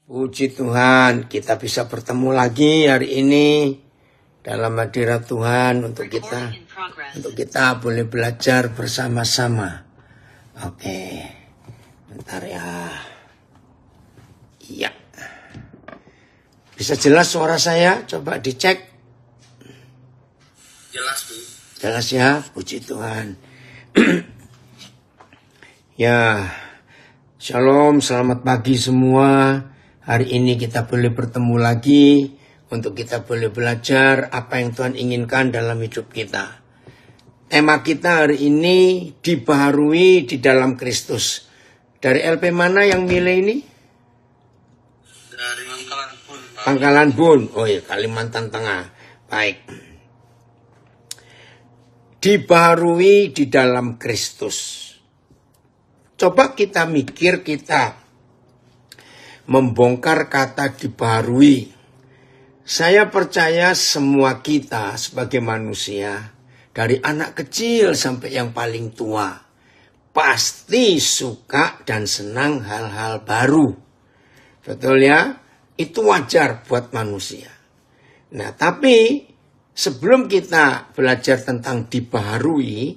Puji Tuhan, kita bisa bertemu lagi hari ini dalam hadirat Tuhan untuk kita boleh belajar bersama-sama. Oke, bentar ya. Iya. Bisa jelas suara saya? Coba dicek. Jelas, Bu. Jelas ya, puji Tuhan. Ya, shalom, selamat pagi semua. Hari ini kita boleh bertemu lagi untuk kita boleh belajar apa yang Tuhan inginkan dalam hidup kita. Tema kita hari ini dibaharui di dalam Kristus. Dari LP mana yang milih ini? Dari Pangkalan Bun. Pangkalan Bun. Oh iya, Kalimantan Tengah. Baik. Dibaharui di dalam Kristus. Coba kita mikir, kita membongkar kata dibaharui. Saya percaya semua kita sebagai manusia, dari anak kecil sampai yang paling tua, pasti suka dan senang hal-hal baru. Betul ya? Itu wajar buat manusia. Nah, tapi sebelum kita belajar tentang dibaharui,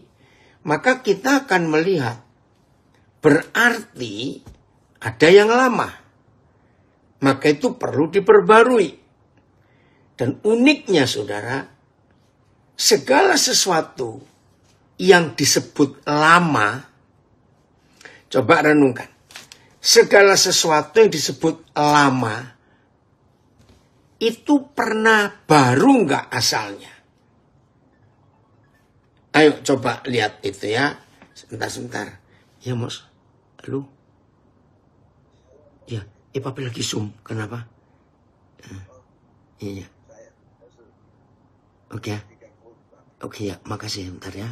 maka kita akan melihat berarti ada yang lama. Maka itu perlu diperbarui. Dan uniknya saudara, segala sesuatu yang disebut lama, coba renungkan. Segala sesuatu yang disebut lama, itu pernah baru nggak asalnya? Ayo coba lihat itu ya. Sebentar. Ya Mos, lu? Ya. Papi lagi Zoom, kenapa? Iya. Oke ya, makasih bentar ya.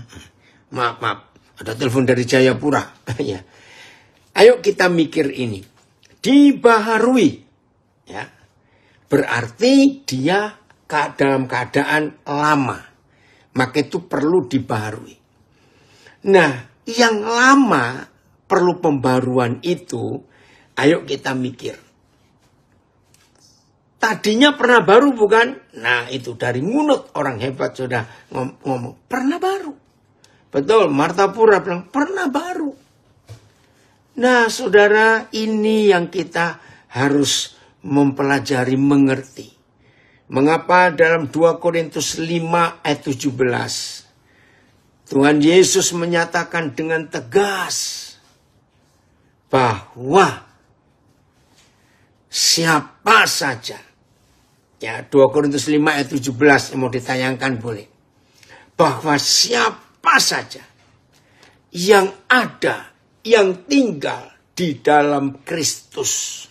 Maaf, ada telepon dari Jayapura. Ya. Ayo kita mikir ini. Dibaharui. Ya. Berarti dia dalam keadaan lama. Maka itu perlu dibaharui. Nah, yang lama perlu pembaruan itu, ayo kita mikir. Tadinya pernah baru bukan? Nah itu dari mulut orang hebat sudah ngomong. Pernah baru. Betul, Martapura bilang pernah baru. Nah saudara, ini yang kita harus mempelajari, mengerti. Mengapa dalam 2 Korintus 5 ayat 17. Tuhan Yesus menyatakan dengan tegas bahwa siapa saja, ya 2 Korintus 5 ayat 17 yang mau ditayangkan boleh, bahwa siapa saja yang ada, yang tinggal di dalam Kristus,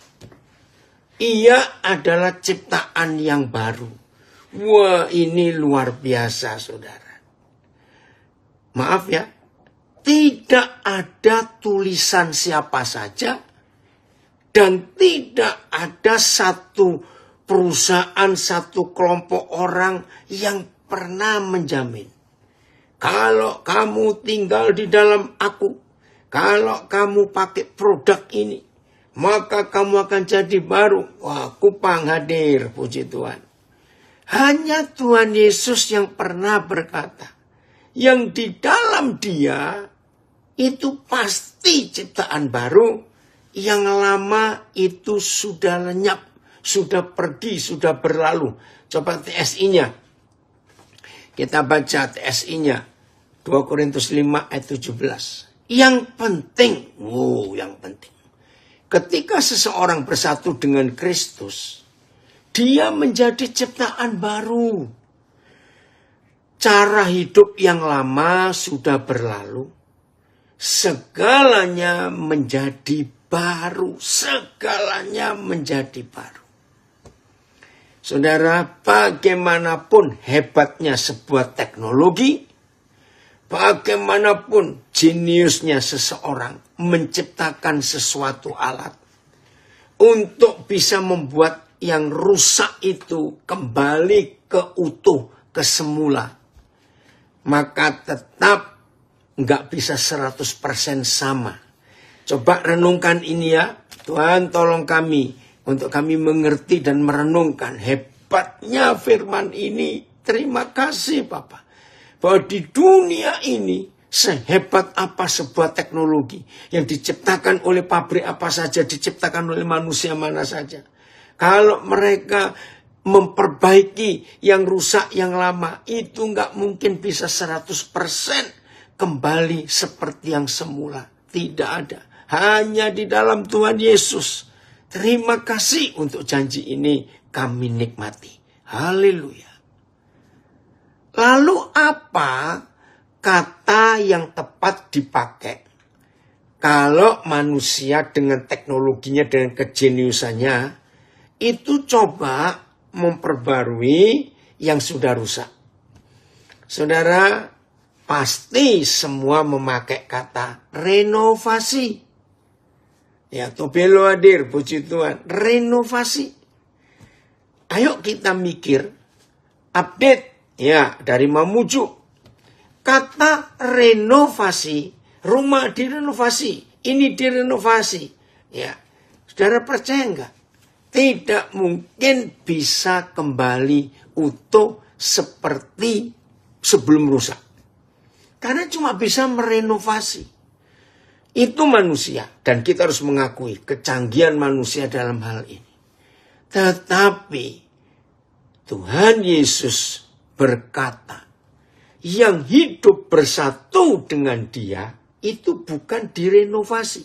ia adalah ciptaan yang baru. Wah, ini luar biasa saudara. Maaf ya, tidak ada tulisan siapa saja. Dan tidak ada satu perusahaan, satu kelompok orang yang pernah menjamin. Kalau kamu tinggal di dalam aku, kalau kamu pakai produk ini, maka kamu akan jadi baru. Wah, kupang hadir, puji Tuhan. Hanya Tuhan Yesus yang pernah berkata, yang di dalam dia itu pasti ciptaan baru. Yang lama itu sudah lenyap, sudah pergi, sudah berlalu. Coba TSI-nya. Kita baca TSI-nya. 2 Korintus 5 ayat 17. Yang penting, yang penting. Ketika seseorang bersatu dengan Kristus, dia menjadi ciptaan baru. Cara hidup yang lama sudah berlalu. Segalanya menjadi baru, segalanya menjadi baru. Saudara, bagaimanapun hebatnya sebuah teknologi, bagaimanapun jeniusnya seseorang menciptakan sesuatu alat untuk bisa membuat yang rusak itu kembali ke utuh, ke semula, maka tetap nggak bisa 100% sama. Coba renungkan ini ya. Tuhan tolong kami untuk kami mengerti dan merenungkan hebatnya firman ini. Terima kasih Bapa. Bahwa di dunia ini sehebat apa sebuah teknologi yang diciptakan oleh pabrik apa saja, diciptakan oleh manusia mana saja. Kalau mereka memperbaiki yang rusak, yang lama, itu nggak mungkin bisa 100% kembali seperti yang semula. Tidak ada. Hanya di dalam Tuhan Yesus. Terima kasih untuk janji ini kami nikmati. Haleluya. Lalu apa kata yang tepat dipakai kalau manusia dengan teknologinya, dengan kejeniusannya, itu coba memperbarui yang sudah rusak? Saudara, pasti semua memakai kata renovasi. Ya, Tobelo hadir, puji Tuhan. Renovasi. Ayo kita mikir, update, ya, dari Mamuju. Kata renovasi, rumah direnovasi, ini direnovasi. Ya, saudara percaya enggak? Tidak mungkin bisa kembali utuh seperti sebelum rusak. Karena cuma bisa merenovasi. Itu manusia. Dan kita harus mengakui kecanggihan manusia dalam hal ini. Tetapi Tuhan Yesus berkata, yang hidup bersatu dengan Dia itu bukan direnovasi,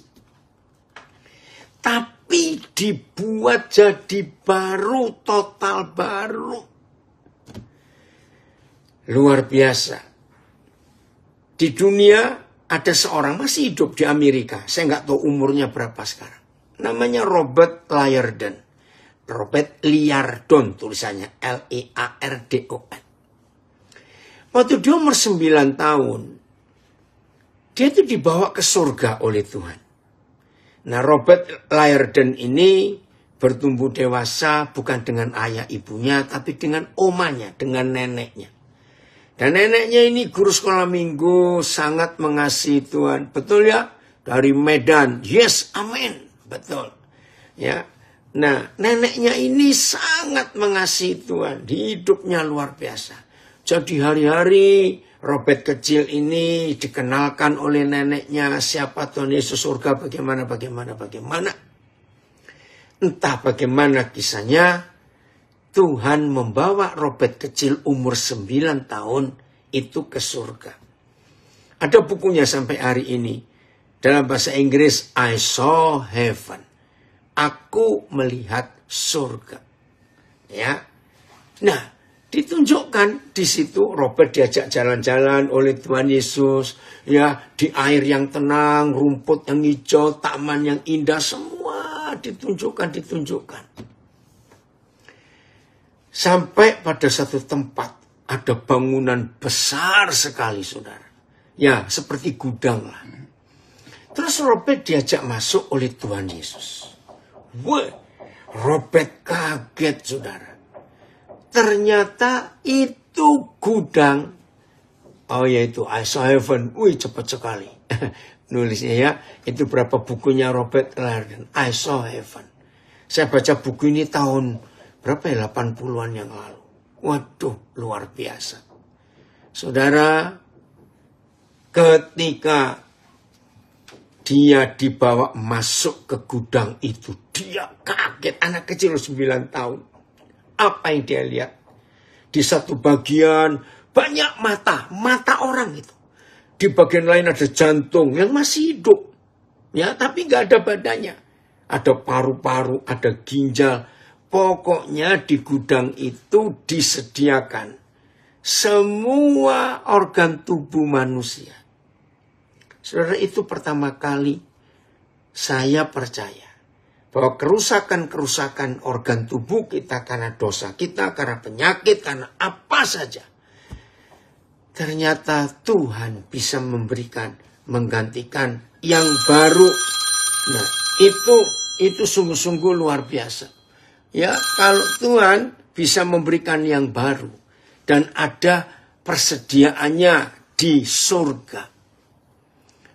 tapi dibuat jadi baru, total baru. Luar biasa. Di dunia ada seorang masih hidup di Amerika. Saya nggak tahu umurnya berapa sekarang. Namanya Robert Liardon. Robert Liardon tulisannya. L-E-A-R-D-O-N. Waktu dia umur 9 tahun. Dia itu dibawa ke surga oleh Tuhan. Nah, Robert Liardon ini bertumbuh dewasa bukan dengan ayah ibunya, tapi dengan omanya, dengan neneknya. Dan neneknya ini guru sekolah minggu, sangat mengasihi Tuhan. Betul ya? Dari Medan. Yes, amin. Betul. Ya. Nah, neneknya ini sangat mengasihi Tuhan. Hidupnya luar biasa. Jadi hari-hari Robert kecil ini dikenalkan oleh neneknya siapa Tuhan Yesus, surga bagaimana. Entah bagaimana kisahnya, Tuhan membawa Robert kecil umur 9 tahun itu ke surga. Ada bukunya sampai hari ini. Dalam bahasa Inggris, I saw heaven. Aku melihat surga. Ya. Nah, ditunjukkan di situ Robert diajak jalan-jalan oleh Tuhan Yesus. Ya, di air yang tenang, rumput yang hijau, taman yang indah, semua ditunjukkan. Sampai pada satu tempat ada bangunan besar sekali, saudara. Ya, seperti gudang lah. Terus Robert diajak masuk oleh Tuhan Yesus. Wah, Robert kaget, saudara. Ternyata itu gudang. Oh, yaitu I saw heaven. Wih, cepat sekali. Nulisnya ya, itu berapa bukunya Robert Liardon. I saw heaven. Saya baca buku ini tahun berapa ya, 80-an yang lalu. Waduh, luar biasa. Saudara, ketika dia dibawa masuk ke gudang itu, dia kaget. Anak kecil 9 tahun. Apa yang dia lihat? Di satu bagian banyak mata orang itu. Di bagian lain ada jantung yang masih hidup. Ya, tapi gak ada badannya. Ada paru-paru, ada ginjal. Pokoknya di gudang itu disediakan semua organ tubuh manusia. Saudara, itu pertama kali saya percaya bahwa kerusakan-kerusakan organ tubuh kita karena dosa kita, karena penyakit, karena apa saja. Ternyata Tuhan bisa menggantikan yang baru. Nah, itu sungguh-sungguh luar biasa. Ya, kalau Tuhan bisa memberikan yang baru dan ada persediaannya di surga.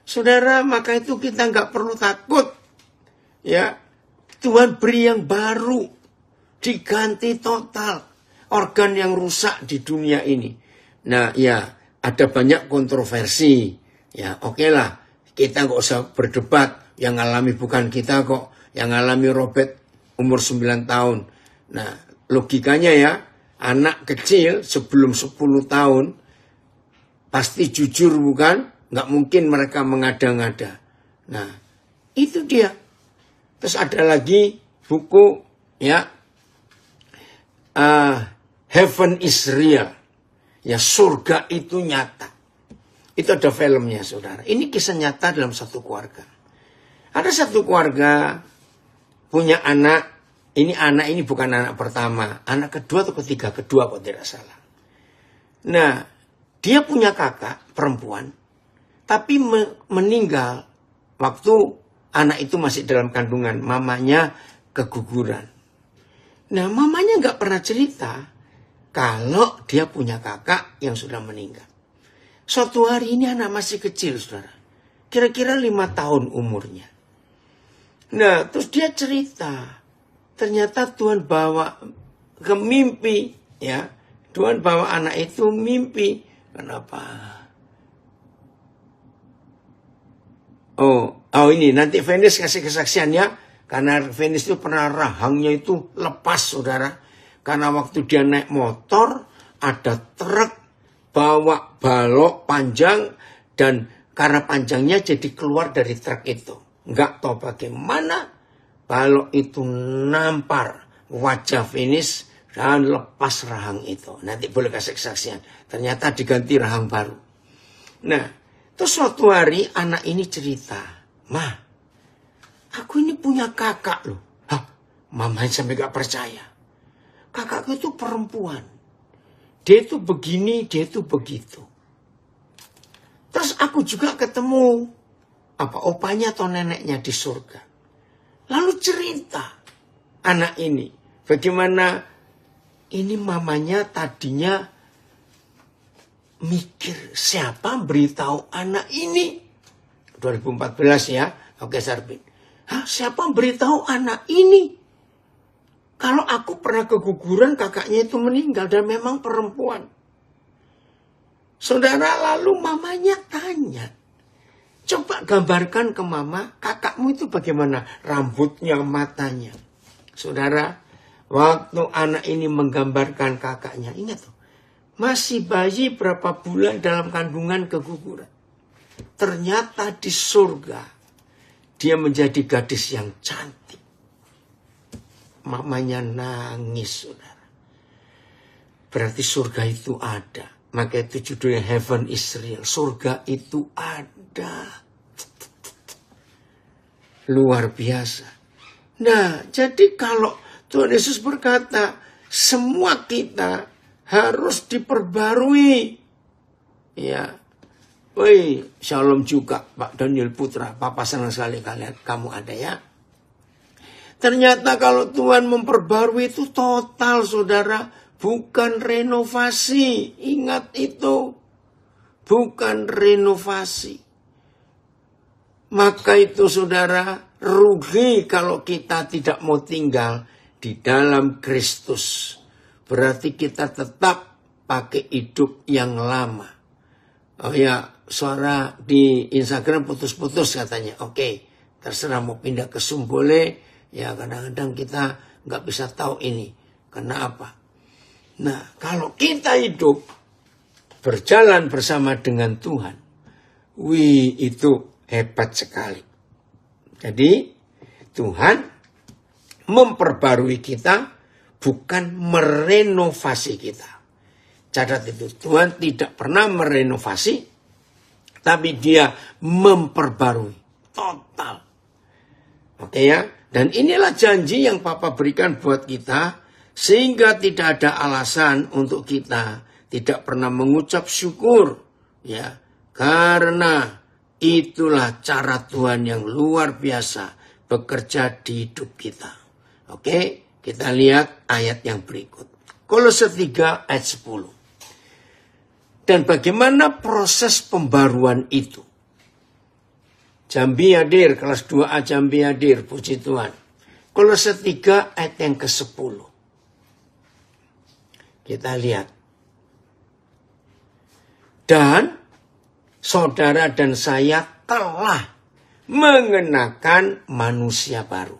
Saudara, maka itu kita nggak perlu takut. Ya, Tuhan beri yang baru, diganti total organ yang rusak di dunia ini. Nah ya, ada banyak kontroversi. Ya oke lah, kita nggak usah berdebat. Yang alami bukan kita kok, yang alami Robert umur 9 tahun. Nah logikanya ya, anak kecil sebelum 10 tahun pasti jujur bukan? Nggak mungkin mereka mengada-ngada. Nah itu dia. Terus ada lagi buku ya, Heaven is Real. Ya surga itu nyata. Itu ada filmnya saudara. Ini kisah nyata dalam satu keluarga. Ada satu keluarga punya anak. Ini anak ini bukan anak pertama. Anak kedua atau ketiga. Kedua kalau tidak salah. Nah dia punya kakak perempuan. Tapi meninggal waktu anak itu masih dalam kandungan. Mamanya keguguran. Nah mamanya nggak pernah cerita kalau dia punya kakak yang sudah meninggal. Suatu hari ini anak masih kecil saudara. Kira-kira 5 tahun umurnya. Nah terus dia cerita. Ternyata Tuhan bawa ke mimpi. Ya, Tuhan bawa anak itu mimpi. Kenapa? Oh ini nanti Venice kasih kesaksian ya. Karena Venice itu pernah rahangnya itu lepas saudara. Karena waktu dia naik motor ada truk bawa balok panjang. Dan karena panjangnya jadi keluar dari truk itu. Nggak tahu bagaimana balok itu nampar wajah Venice dan lepas rahang itu. Nanti boleh kasih kesaksian. Ternyata diganti rahang baru. Nah terus suatu hari anak ini cerita. Ma, aku ini punya kakak loh. Hah, mamanya sampai gak percaya. Kakakku itu perempuan. Dia itu begini, dia itu begitu. Terus aku juga ketemu opanya atau neneknya di surga. Lalu cerita anak ini. Bagaimana ini mamanya tadinya mikir siapa beritahu anak ini. 2014 ya. Oke Sarbin. Siapa beritahu anak ini? Kalau aku pernah keguguran kakaknya itu meninggal dan memang perempuan. Saudara lalu mamanya tanya. Coba gambarkan ke mama kakakmu itu bagaimana rambutnya, matanya. Saudara, waktu anak ini menggambarkan kakaknya. Ingat tuh. Masih bayi berapa bulan dalam kandungan keguguran. Ternyata di surga dia menjadi gadis yang cantik. Mamanya nangis saudara. Berarti surga itu ada. Maka itu judulnya Heaven is Real. Surga itu ada. Luar biasa. Nah jadi kalau Tuhan Yesus berkata semua kita harus diperbarui. Ya. Woi, shalom juga Pak Daniel Putra. Papa senang sekali kalian kamu ada ya. Ternyata kalau Tuhan memperbarui itu total saudara. Bukan renovasi. Ingat itu. Bukan renovasi. Maka itu saudara. Rugi kalau kita tidak mau tinggal di dalam Kristus. Berarti kita tetap pakai hidup yang lama. Oh ya, suara di Instagram putus-putus katanya. Oke, terserah mau pindah ke Zoom boleh. Ya kadang-kadang kita nggak bisa tahu ini. Karena apa? Nah, kalau kita hidup berjalan bersama dengan Tuhan. Wih, itu hebat sekali. Jadi, Tuhan memperbarui kita bukan merenovasi kita. Catat itu, Tuhan tidak pernah merenovasi, tapi dia memperbarui. Total. Oke ya, dan inilah janji yang Papa berikan buat kita, sehingga tidak ada alasan untuk kita tidak pernah mengucap syukur. Ya, karena itulah cara Tuhan yang luar biasa bekerja di hidup kita. Oke, kita lihat ayat yang berikut. Kolose 3 ayat 10. Dan bagaimana proses pembaruan itu? Jambi hadir, kelas 2A Jambi hadir, puji Tuhan. Kolose 3 ayat yang ke-10. Kita lihat. Dan saudara dan saya telah mengenakan manusia baru.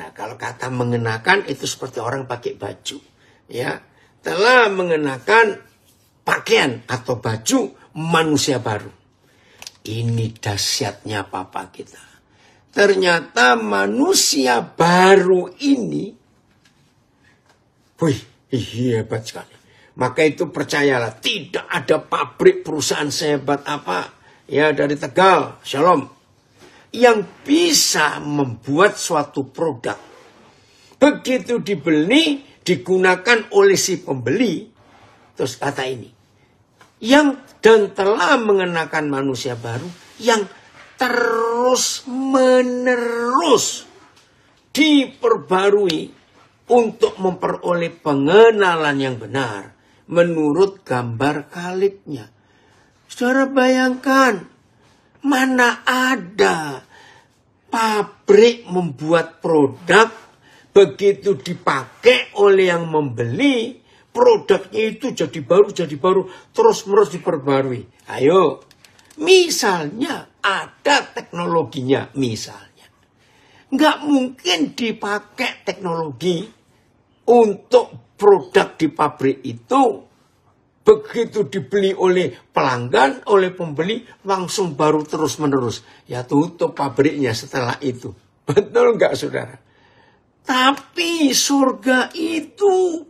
Nah, kalau kata mengenakan itu seperti orang pakai baju. Ya, telah mengenakan pakaian atau baju manusia baru. Ini dahsyatnya Papa kita. Ternyata manusia baru ini, wih, hebat sekali. Maka itu percayalah, tidak ada pabrik perusahaan sehebat apa, ya dari Tegal, Shalom, yang bisa membuat suatu produk. Begitu dibeli, digunakan oleh si pembeli, terus kata ini, yang dan telah mengenakan manusia baru, yang terus menerus diperbarui untuk memperoleh pengenalan yang benar menurut gambar kalibnya. Saudara bayangkan, mana ada pabrik membuat produk, begitu dipakai oleh yang membeli, produknya itu jadi baru, terus-menerus diperbarui. Ayo, misalnya ada teknologinya, misalnya. Nggak mungkin dipakai teknologi untuk produk di pabrik itu, begitu dibeli oleh pelanggan, oleh pembeli, langsung baru terus-menerus. Ya tutup pabriknya setelah itu. Betul nggak saudara? Tapi surga itu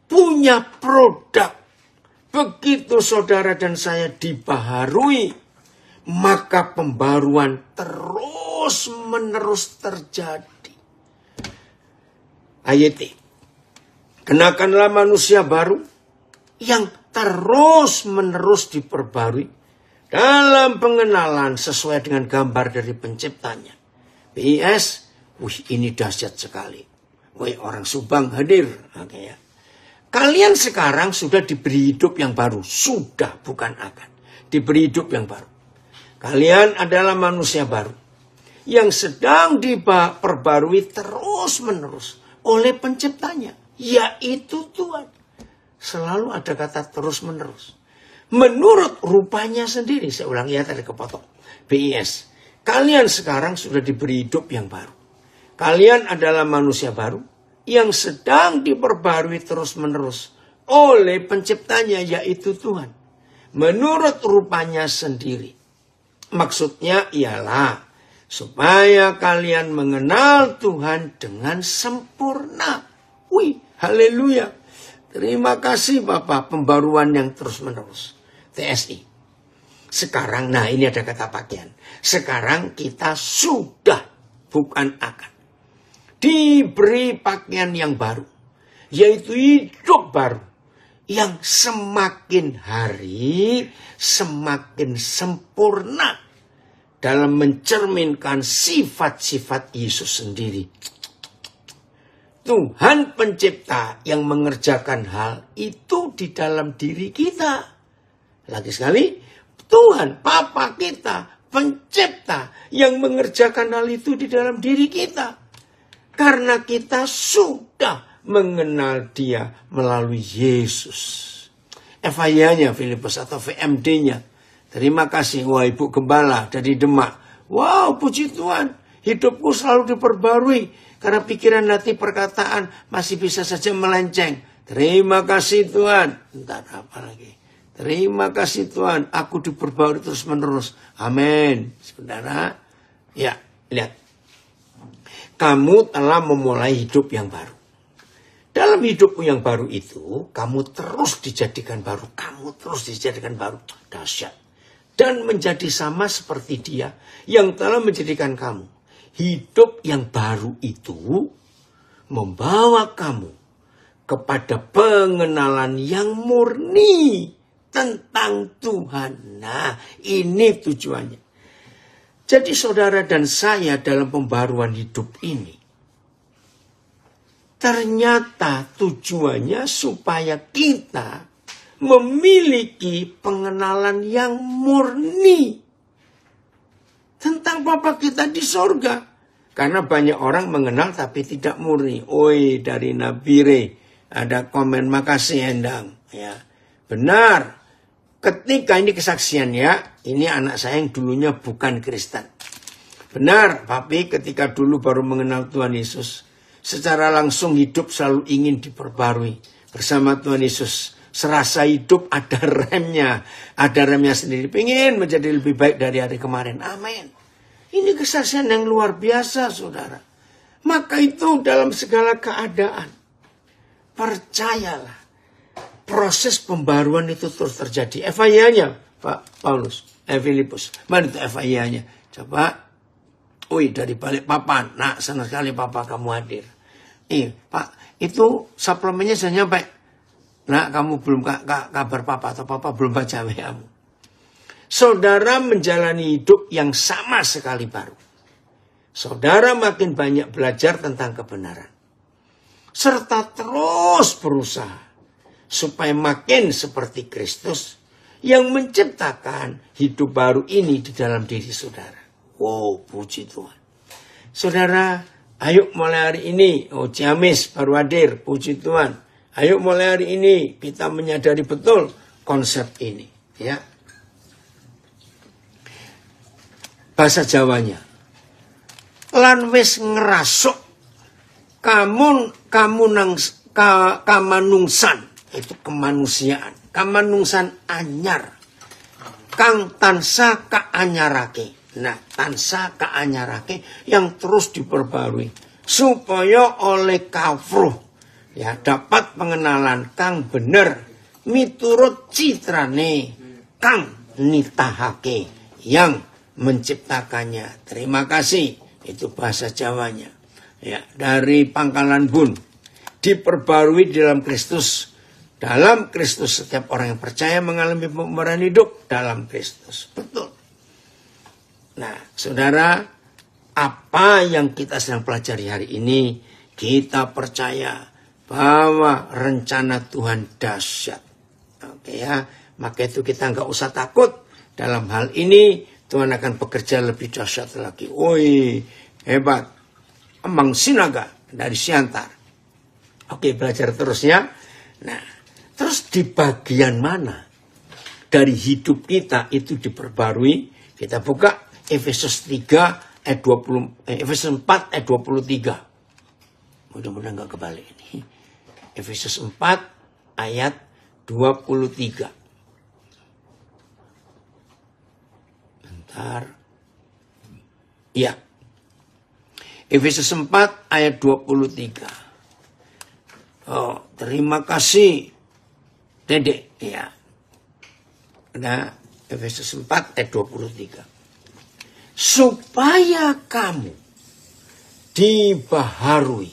punya produk. Begitu saudara dan saya dibaharui, maka pembaruan terus-menerus terjadi. Ayat ini. Kenakanlah manusia baru yang terus-menerus diperbarui dalam pengenalan sesuai dengan gambar dari penciptanya. PS, ini dahsyat sekali. Wih, orang Subang hadir. Oke ya. Kalian sekarang sudah diberi hidup yang baru. Sudah, bukan akan. Diberi hidup yang baru. Kalian adalah manusia baru. Yang sedang diperbarui terus-menerus oleh penciptanya. Yaitu Tuhan. Selalu ada kata terus-menerus. Menurut rupanya sendiri. Saya ulang ya, tadi kepotong. BIS. Kalian sekarang sudah diberi hidup yang baru. Kalian adalah manusia baru yang sedang diperbarui terus-menerus oleh penciptanya, yaitu Tuhan. Menurut rupanya sendiri. Maksudnya ialah supaya kalian mengenal Tuhan dengan sempurna. Wih, haleluya. Terima kasih Bapak, pembaruan yang terus-menerus. TSI. Sekarang, nah ini ada kata pakaian. Sekarang kita sudah, bukan akan, diberi pakaian yang baru, yaitu hidup baru, yang semakin hari semakin sempurna dalam mencerminkan sifat-sifat Yesus sendiri. Tuhan pencipta yang mengerjakan hal itu di dalam diri kita. Lagi sekali, Tuhan Bapa kita, pencipta yang mengerjakan hal itu di dalam diri kita. Karena kita sudah mengenal Dia melalui Yesus. FIA-nya Filipus atau VMD-nya. Terima kasih wah Ibu Gembala dari Demak. Wow, puji Tuhan. Hidupku selalu diperbarui. Karena pikiran, hati, perkataan masih bisa saja melenceng. Terima kasih Tuhan. Entar apa lagi? Terima kasih Tuhan. Aku diperbarui terus menerus. Amin. Saudara. Ya, lihat. Kamu telah memulai hidup yang baru. Dalam hidupmu yang baru itu, kamu terus dijadikan baru. Kamu terus dijadikan baru. Dahsyat. Dan menjadi sama seperti Dia yang telah menjadikan kamu. Hidup yang baru itu membawa kamu kepada pengenalan yang murni tentang Tuhan. Nah, ini tujuannya. Jadi saudara dan saya dalam pembaruan hidup ini, ternyata tujuannya supaya kita memiliki pengenalan yang murni tentang Bapa kita di sorga. Karena banyak orang mengenal tapi tidak murni. Oi, dari Nabire ada komen, makasih Endang. Ya, benar. Ketika ini kesaksian ya, ini anak saya yang dulunya bukan Kristen. Benar, Papi, ketika dulu baru mengenal Tuhan Yesus, secara langsung hidup selalu ingin diperbarui bersama Tuhan Yesus. Serasa hidup ada remnya sendiri. Pengen menjadi lebih baik dari hari kemarin. Amin. Ini kesaksian yang luar biasa, saudara. Maka itu dalam segala keadaan, percayalah, proses pembaruan itu terus terjadi. FIA-nya, Pak Paulus, Filipus. Mana itu FIA-nya? Coba, dari balik papan. Nah, senang sekali Papa kamu hadir. Pak, itu suplemennya sudah nyampe. Nah, kamu belum kabar Papa atau Papa belum baca WA-mu. Saudara menjalani hidup yang sama sekali baru. Saudara makin banyak belajar tentang kebenaran. Serta terus berusaha supaya makin seperti Kristus yang menciptakan hidup baru ini di dalam diri saudara. Wow, puji Tuhan. Saudara, ayo mulai hari ini. Ciamis baru hadir, puji Tuhan. Ayo mulai hari ini kita menyadari betul konsep ini. Ya. Bahasa Jawanya. Lan wis ngerasuk kamanungsan. Itu kemanusiaan. Kamanungsan anyar. Kang tansa kaanyarake. Nah, tansa kaanyarake yang terus diperbarui. Supaya oleh kafruh. Ya, dapat pengenalan kang bener. Miturut citrane kang nitahake. Yang menciptakannya. Terima kasih. Itu bahasa Jawanya. Ya, dari Pangkalan Bun. Diperbarui dalam Kristus. Dalam Kristus setiap orang yang percaya mengalami pembaruan hidup dalam Kristus. Betul. Nah, saudara, apa yang kita sedang pelajari hari ini, kita percaya bahwa rencana Tuhan dahsyat. Oke ya, maka itu kita nggak usah takut dalam hal ini. Tuhan akan bekerja lebih dahsyat lagi. Woi, hebat. Emang Sinaga dari Siantar. Oke, belajar terus ya. Nah, terus di bagian mana dari hidup kita itu diperbarui? Kita buka Efesus 3 ayat 20, Efesus 4 ayat 23. Mudah-mudahan nggak kebalik ini. Efesus 4 ayat 23. Ya. Efesus 4 ayat 23. Oh, terima kasih. Dedek, ya. Nah, Efesus 4 ayat 23. Supaya kamu dibaharui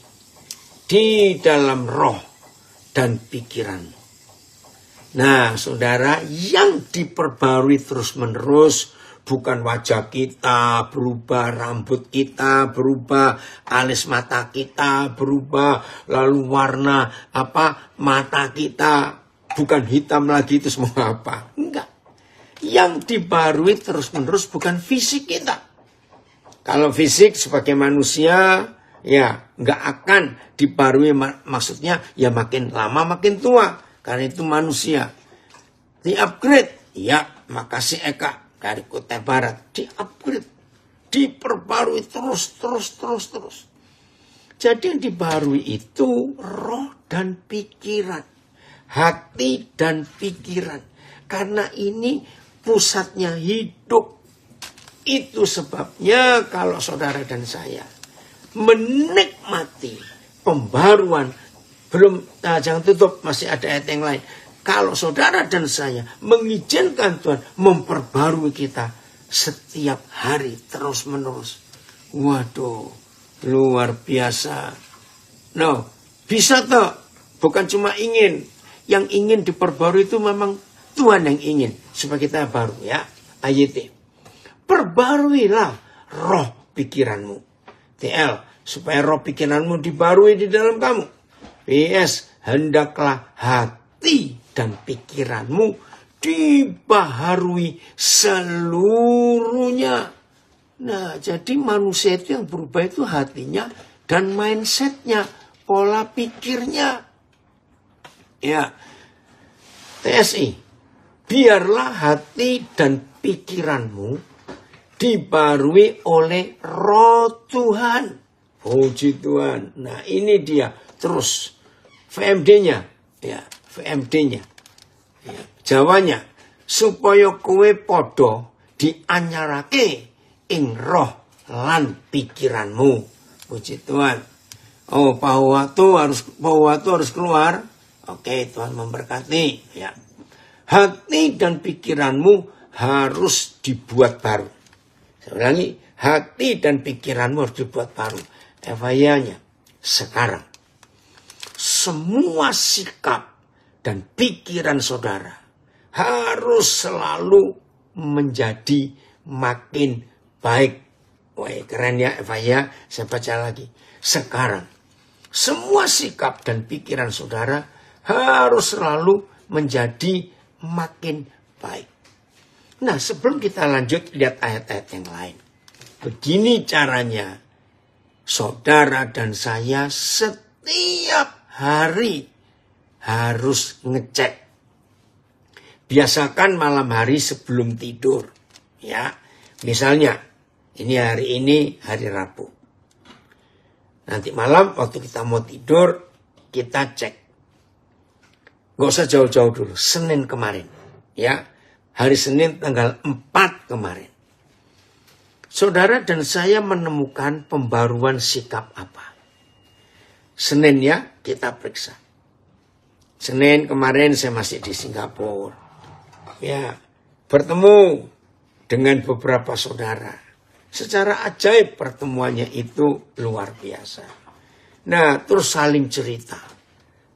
di dalam roh dan pikiranmu. Nah, saudara, yang diperbarui terus-menerus bukan wajah kita berubah, rambut kita berubah, alis mata kita berubah, lalu warna mata kita bukan hitam lagi, itu semua apa? Enggak. Yang dibarui terus-menerus bukan fisik kita. Kalau fisik sebagai manusia, ya enggak akan dibarui, maksudnya ya makin lama makin tua, karena itu manusia. Di-upgrade, ya makasih Eka. Dari Kutai Barat, di-upgrade, diperbarui terus. Jadi yang dibarui itu roh dan pikiran, hati dan pikiran. Karena ini pusatnya hidup. Itu sebabnya kalau saudara dan saya menikmati pembaruan, jangan tutup, masih ada ayat yang lain. Kalau saudara dan saya mengizinkan Tuhan memperbarui kita setiap hari terus-menerus. Waduh, luar biasa. No, bisa toh. Bukan cuma ingin. Yang ingin diperbarui itu memang Tuhan yang ingin. Supaya kita baru ya. AYT. Perbaruilah roh pikiranmu. TL. Supaya roh pikiranmu dibarui di dalam kamu. PS. Hendaklah hati dan pikiranmu dibaharui seluruhnya. Nah, jadi manusia itu yang berubah itu hatinya dan mindsetnya, pola pikirnya. Ya, TSI, biarlah hati dan pikiranmu dibarui oleh Roh Tuhan. Puji Tuhan. Nah, ini dia terus VMD-nya, ya, VMD-nya. Ya, Jawanya, supaya kowe podo dianyarake ing roh lan pikiranmu. Puji Tuhan. Oh, Pak Watu harus keluar. Oke, Tuhan memberkati. Ya. Hati dan pikiranmu harus dibuat baru. Saya ulangi, hati dan pikiranmu harus dibuat baru. Evayanya, sekarang. Semua sikap dan pikiran saudara harus selalu menjadi makin baik. Wah, keren ya Evaya, saya baca lagi. Sekarang, semua sikap dan pikiran saudara harus selalu menjadi makin baik. Nah, sebelum kita lanjut lihat ayat-ayat yang lain. Begini caranya. Saudara dan saya setiap hari harus ngecek. Biasakan malam hari sebelum tidur. Ya, misalnya ini hari Rabu. Nanti malam waktu kita mau tidur, kita cek. Gak usah jauh-jauh dulu, Senin kemarin. Ya, hari Senin tanggal 4 kemarin. Saudara dan saya menemukan pembaruan sikap apa? Senin ya, kita periksa. Senin kemarin saya masih di Singapura. Ya, bertemu dengan beberapa saudara. Secara ajaib pertemuannya itu luar biasa. Nah, terus saling cerita.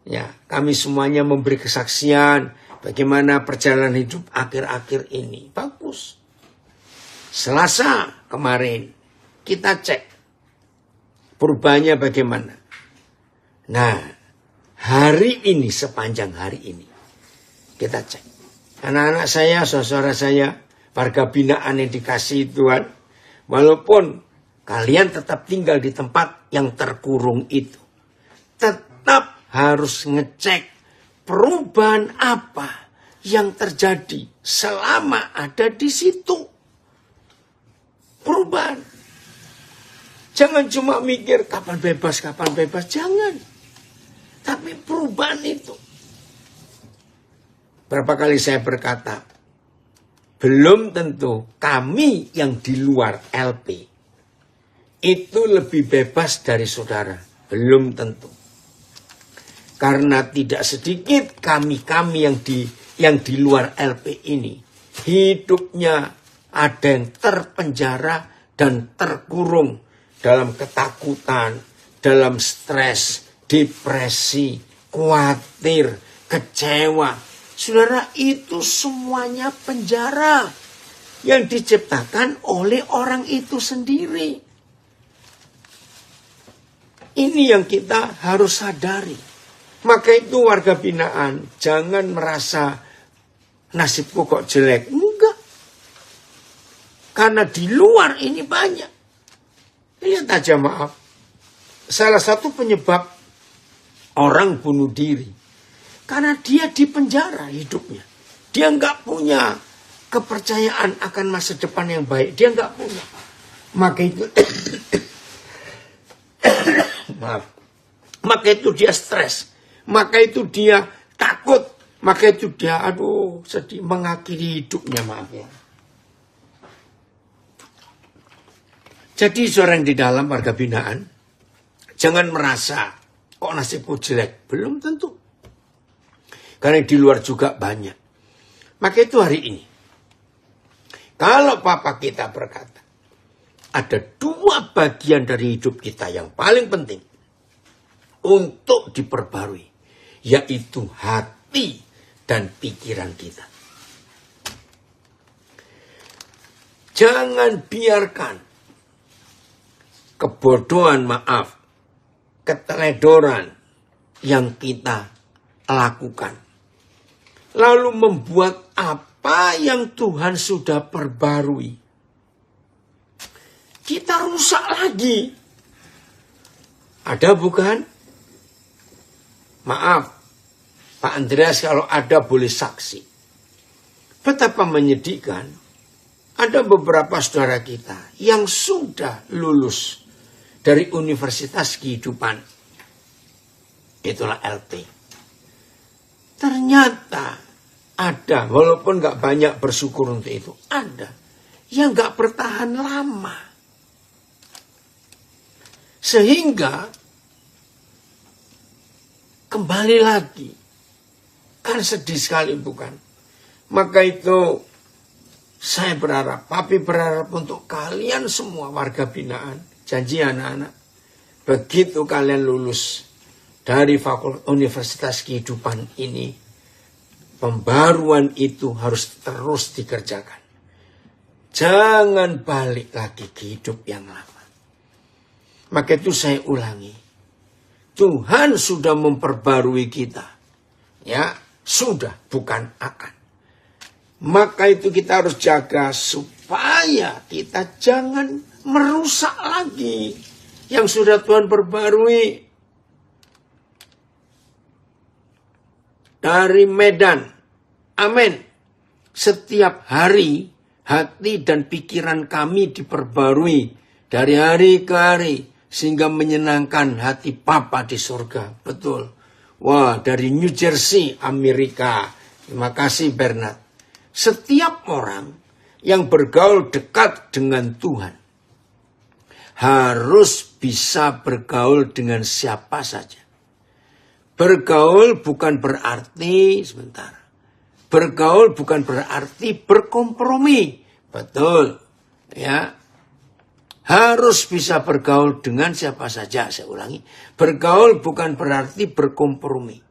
Ya, kami semuanya memberi kesaksian bagaimana perjalanan hidup akhir-akhir ini. Bagus. Selasa kemarin kita cek perubahannya bagaimana. Nah, hari ini, sepanjang hari ini kita cek. Anak-anak saya, saudara saya, warga binaan yang dikasihi Tuhan, walaupun kalian tetap tinggal di tempat yang terkurung itu, tetap harus ngecek perubahan apa yang terjadi selama ada di situ. Perubahan. Jangan cuma mikir kapan bebas, jangan. Tapi perubahan itu. Berapa kali saya berkata, belum tentu kami yang di luar LP itu lebih bebas dari saudara. Belum tentu. Karena tidak sedikit kami yang di luar LP ini hidupnya ada yang terpenjara dan terkurung dalam ketakutan, dalam stres, depresi, khawatir, kecewa. Saudara, itu semuanya penjara yang diciptakan oleh orang itu sendiri. Ini yang kita harus sadari. Maka itu warga binaan, jangan merasa nasibku kok jelek. Enggak. Karena di luar ini banyak. Lihat aja, maaf. Salah satu penyebab orang bunuh diri. Karena dia di penjara hidupnya. Dia nggak punya kepercayaan akan masa depan yang baik. Dia nggak punya. Maka itu, maaf. Maka itu dia stres. Maka itu dia takut. Maka itu dia, sedih, mengakhiri hidupnya, maaf ya. Jadi seorang di dalam warga binaan, jangan merasa kok nasibku jelek. Belum tentu. Karena di luar juga banyak. Maka itu hari ini, kalau Papa kita berkata, ada 2 bagian dari hidup kita yang paling penting untuk diperbarui, yaitu hati dan pikiran kita. Jangan biarkan kebodohan, keteledoran yang kita lakukan lalu membuat apa yang Tuhan sudah perbarui kita rusak lagi. Ada bukan? Maaf, Pak Andreas kalau ada boleh saksi. Betapa menyedihkan, ada beberapa saudara kita yang sudah lulus dari Universitas Kehidupan. Itulah LP. Ternyata ada, walaupun gak banyak bersyukur untuk itu, ada yang gak bertahan lama. Sehingga kembali lagi. Kan sedih sekali bukan? Maka itu saya berharap, papi berharap untuk kalian semua warga binaan. Janji anak-anak, begitu kalian lulus dari Fakultas Universitas Kehidupan ini, pembaruan itu harus terus dikerjakan. Jangan balik lagi ke hidup yang lama. Maka itu saya ulangi. Tuhan sudah memperbarui kita. Ya, sudah, bukan akan. Maka itu kita harus jaga supaya kita jangan merusak lagi yang sudah Tuhan perbarui. Dari Medan. Amin. Setiap hari hati dan pikiran kami diperbarui dari hari ke hari sehingga menyenangkan hati Papa di surga. Betul. Wah, dari New Jersey, Amerika. Terima kasih Bernard. Setiap orang yang bergaul dekat dengan Tuhan harus bisa bergaul dengan siapa saja. Bergaul bukan berarti, sebentar. Bergaul bukan berarti berkompromi. Betul. Ya. Harus bisa bergaul dengan siapa saja, saya ulangi. Bergaul bukan berarti berkompromi.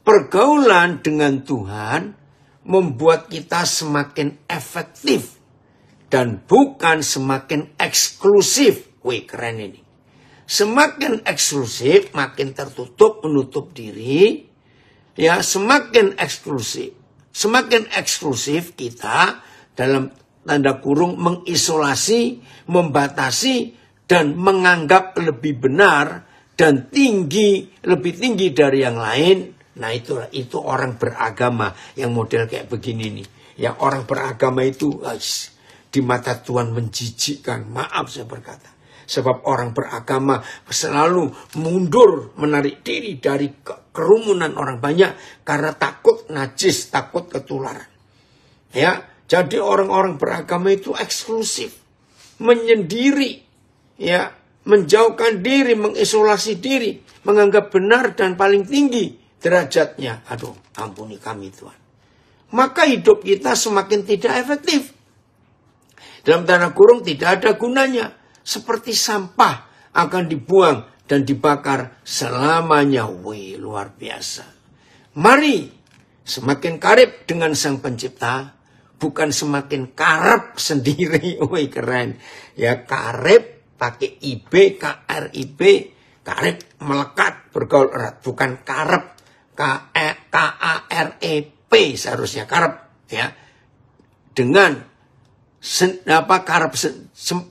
Pergaulan dengan Tuhan membuat kita semakin efektif dan bukan semakin eksklusif. Wih, keren ini. Semakin eksklusif, makin tertutup, menutup diri. Ya, semakin eksklusif kita dalam tanda kurung mengisolasi, membatasi, dan menganggap lebih benar dan lebih tinggi dari yang lain. Nah itu orang beragama yang model kayak begini nih. Yang orang beragama itu di mata Tuhan menjijikkan. Maaf saya berkata. Sebab orang beragama selalu mundur, menarik diri dari kerumunan orang banyak karena takut najis, takut ketularan. Ya, jadi orang-orang beragama itu eksklusif, menyendiri, ya, menjauhkan diri, mengisolasi diri, menganggap benar dan paling tinggi derajatnya. Aduh, ampuni kami Tuhan. Maka hidup kita semakin tidak efektif. Dalam tanda kurung tidak ada gunanya. Seperti sampah akan dibuang dan dibakar selamanya. Wih, luar biasa. Mari semakin karib dengan Sang Pencipta, bukan semakin karep sendiri. Wih, keren. Ya, karib pakai IB, KRIB, karib melekat, bergaul erat, bukan karep. KAREP seharusnya karep, ya. Dengan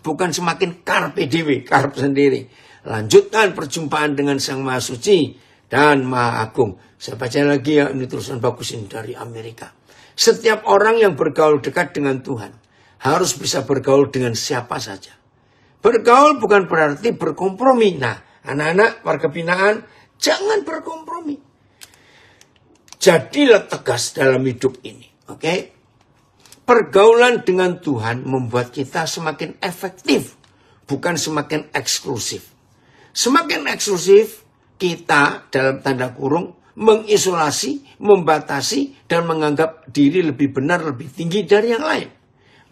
bukan semakin karpe dewe, karep sendiri. Lanjutkan perjumpaan dengan Sang Maha Suci dan Maha Agung. Saya baca lagi ya, ini tulisan bagus ini dari Amerika. Setiap orang yang bergaul dekat dengan Tuhan harus bisa bergaul dengan siapa saja. Bergaul bukan berarti berkompromi. Nah, anak-anak warga binaan, jangan berkompromi. Jadilah tegas dalam hidup ini. Oke? Pergaulan dengan Tuhan membuat kita semakin efektif, bukan semakin eksklusif. Semakin eksklusif, kita dalam tanda kurung mengisolasi, membatasi, dan menganggap diri lebih benar, lebih tinggi dari yang lain.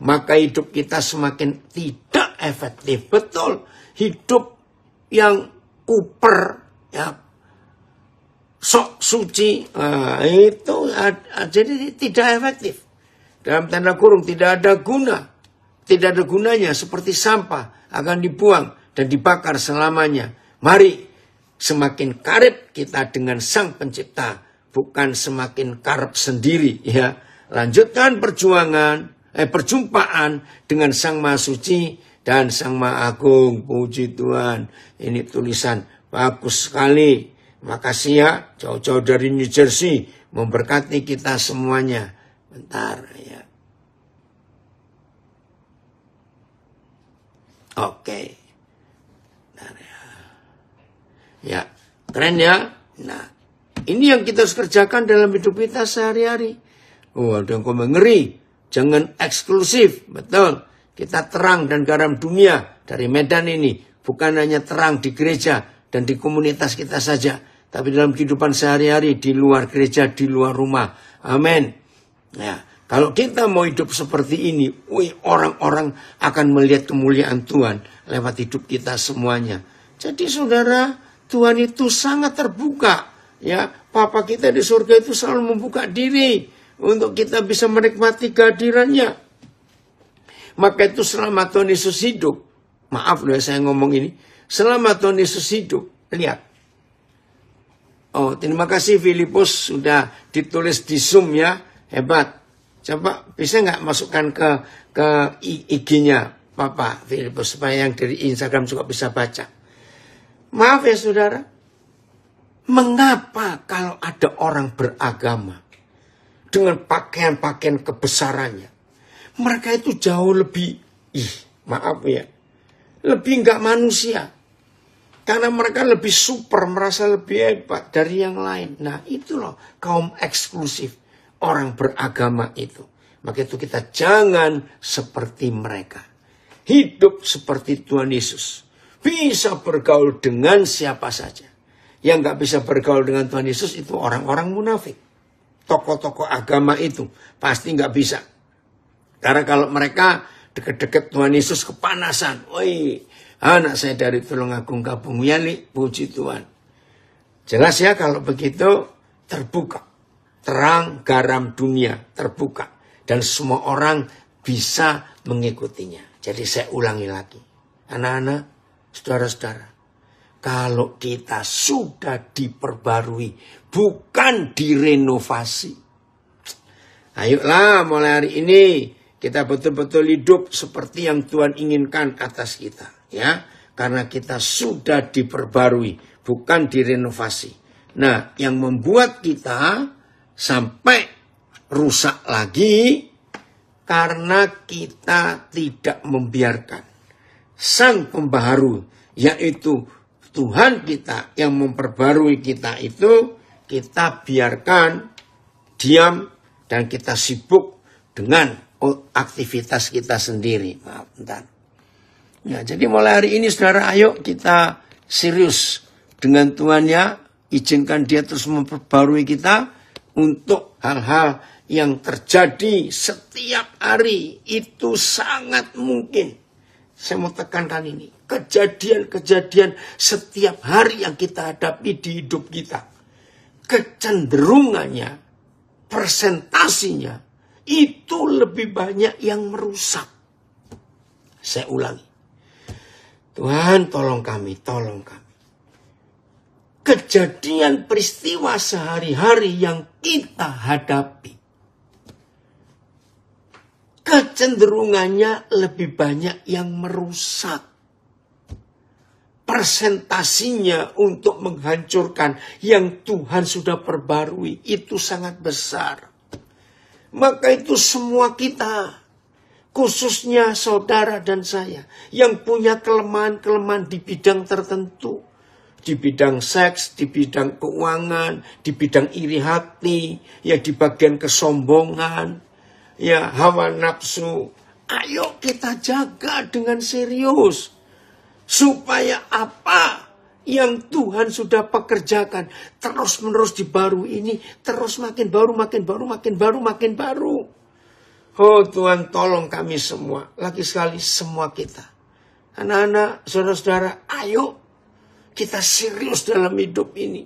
Maka hidup kita semakin tidak efektif. Betul, hidup yang kuper, ya, sok suci, itu jadi tidak efektif. Dalam tanda kurung tidak ada guna. Tidak ada gunanya, seperti sampah akan dibuang dan dibakar selamanya. Mari semakin karib kita dengan Sang Pencipta, bukan semakin karib sendiri, ya. Lanjutkan perjumpaan dengan Sang Maha Suci dan Sang Maha Agung. Puji Tuhan. Ini tulisan bagus sekali. Makasih ya, jauh-jauh dari New Jersey, memberkati kita semuanya. Bentar ya. Oke. Bentar ya. Ya, keren ya. Nah, ini yang kita harus kerjakan dalam hidup kita sehari-hari. Oh, ada yang komen ngeri. Jangan eksklusif, betul. Kita terang dan garam dunia dari Medan ini. Bukan hanya terang di gereja dan di komunitas kita saja. Tapi dalam kehidupan sehari-hari, di luar gereja, di luar rumah. Amin. Ya, kalau kita mau hidup seperti ini, orang-orang akan melihat kemuliaan Tuhan lewat hidup kita semuanya. Jadi saudara, Tuhan itu sangat terbuka. Ya, Papa kita di surga itu selalu membuka diri untuk kita bisa menikmati kehadirannya. Maka itu selama Tuhan Yesus hidup, maaf loh saya ngomong ini, selama Tuhan Yesus hidup, lihat. Oh, terima kasih Filipus sudah ditulis di Zoom ya, hebat. Coba bisa nggak masukkan ke IG-nya Papa Filipus supaya yang dari Instagram juga bisa baca. Maaf ya saudara, mengapa kalau ada orang beragama dengan pakaian-pakaian kebesarannya, mereka itu jauh lebih, maaf ya, lebih nggak manusia. Karena mereka lebih super, merasa lebih hebat dari yang lain. Nah itu loh kaum eksklusif, orang beragama itu. Maka itu kita jangan seperti mereka. Hidup seperti Tuhan Yesus. Bisa bergaul dengan siapa saja. Yang gak bisa bergaul dengan Tuhan Yesus itu orang-orang munafik. Tokoh-tokoh agama itu pasti gak bisa. Karena kalau mereka deket-deket Tuhan Yesus kepanasan. Woi, anak saya dari Tulungagung Kabung Yali, puji Tuhan. Jelas ya kalau begitu terbuka. Terang garam dunia terbuka. Dan semua orang bisa mengikutinya. Jadi saya ulangi lagi. Anak-anak, saudara-saudara. Kalau kita sudah diperbarui, bukan direnovasi. Ayolah mulai hari ini kita betul-betul hidup seperti yang Tuhan inginkan atas kita. Ya, karena kita sudah diperbarui, bukan direnovasi. Nah, yang membuat kita sampai rusak lagi karena kita tidak membiarkan Sang Pembaharu, yaitu Tuhan kita yang memperbarui kita itu, kita biarkan diam dan kita sibuk dengan aktivitas kita sendiri. Maaf, bentar. Ya, jadi mulai hari ini saudara, ayo kita serius dengan Tuhan ya. Izinkan dia terus memperbarui kita untuk hal-hal yang terjadi setiap hari. Itu sangat mungkin. Saya mau tekankan ini. Kejadian-kejadian setiap hari yang kita hadapi di hidup kita. Kecenderungannya, persentasinya, itu lebih banyak yang merusak. Saya ulangi. Tuhan tolong kami, tolong kami. Kejadian peristiwa sehari-hari yang kita hadapi, kecenderungannya lebih banyak yang merusak. Persentasinya untuk menghancurkan yang Tuhan sudah perbarui itu sangat besar. Maka itu semua kita, khususnya saudara dan saya, yang punya kelemahan-kelemahan di bidang tertentu. Di bidang seks, di bidang keuangan, di bidang iri hati, ya di bagian kesombongan, ya hawa nafsu. Ayo kita jaga dengan serius. Supaya apa yang Tuhan sudah pekerjakan terus-menerus dibarui ini, terus makin baru, makin baru, makin baru, makin baru. Oh Tuhan tolong kami semua. Lagi sekali semua kita. Anak-anak, saudara-saudara, ayo kita serius dalam hidup ini.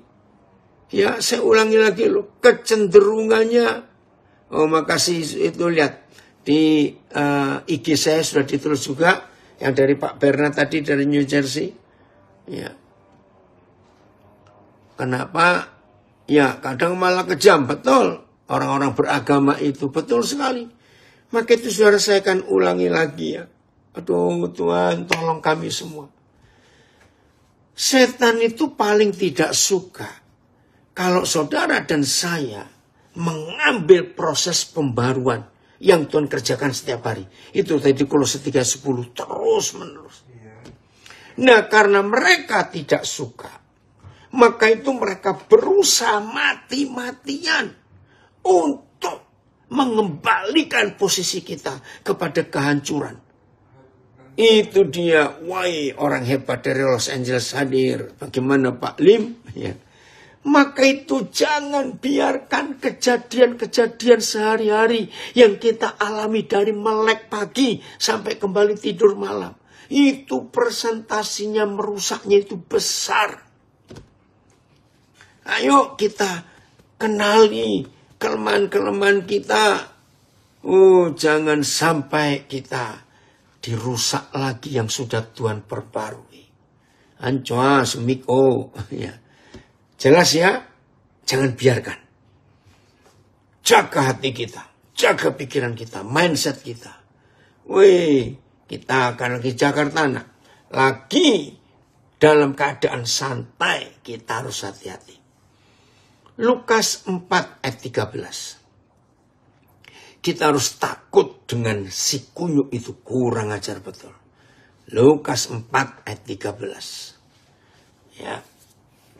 Ya, saya ulangi lagi loh. Kecenderungannya. Oh, makasih itu lihat. Di IG saya sudah ditulis juga. Yang dari Pak Bernard tadi dari New Jersey. Ya. Kenapa? Ya, kadang malah kejam. Betul. Orang-orang beragama itu. Betul sekali. Maka itu saudara saya akan ulangi lagi ya. Aduh Tuhan, tolong kami semua. Setan itu paling tidak suka kalau saudara dan saya mengambil proses pembaruan yang Tuhan kerjakan setiap hari. Itu tadi Kolose 3:10 terus menerus. Nah, karena mereka tidak suka, maka itu mereka berusaha mati-matian untuk mengembalikan posisi kita kepada kehancuran. Itu dia, wahai orang hebat dari Los Angeles hadir. Bagaimana Pak Lim? Ya. Maka itu jangan biarkan kejadian-kejadian sehari-hari yang kita alami dari melek pagi sampai kembali tidur malam. Itu presentasinya merusaknya itu besar. Ayo kita kenali kelemahan-kelemahan kita. Jangan sampai kita dirusak lagi yang sudah Tuhan perbarui. Ancoa semiko. Ya. Jelas ya? Jangan biarkan. Jaga hati kita. Jaga pikiran kita. Mindset kita. Kita akan lagi Jakarta nak. Lagi dalam keadaan santai. Kita harus hati-hati. Lukas 4 ayat 13. Kita harus takut dengan si kunyuk itu. Kurang ajar betul. Lukas 4 ayat 13. Ya.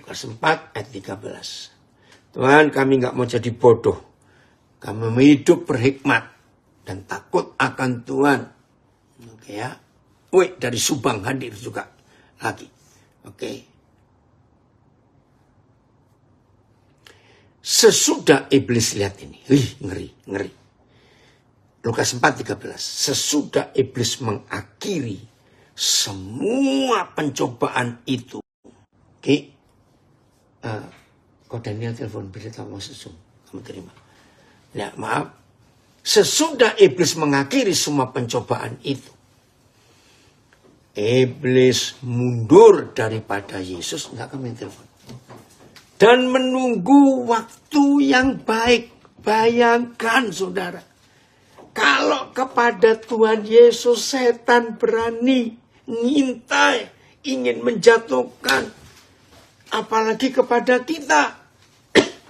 Lukas 4 ayat 13. Tuhan, kami gak mau jadi bodoh. Kami mau hidup berhikmat. Dan takut akan Tuhan. Oke ya. Dari Subang hadir juga. Lagi. Oke. Sesudah iblis lihat ini. Ngeri. Lukas 4:13. Sesudah iblis mengakhiri semua pencobaan itu. Oke. Kok Daniel telepon berita mau sesum. Kamu terima. Ya, maaf. Sesudah iblis mengakhiri semua pencobaan itu. Iblis mundur daripada Yesus. Enggak, kami telepon. Dan menunggu waktu yang baik. Bayangkan saudara. Kalau kepada Tuhan Yesus setan berani ngintai, ingin menjatuhkan. Apalagi kepada kita.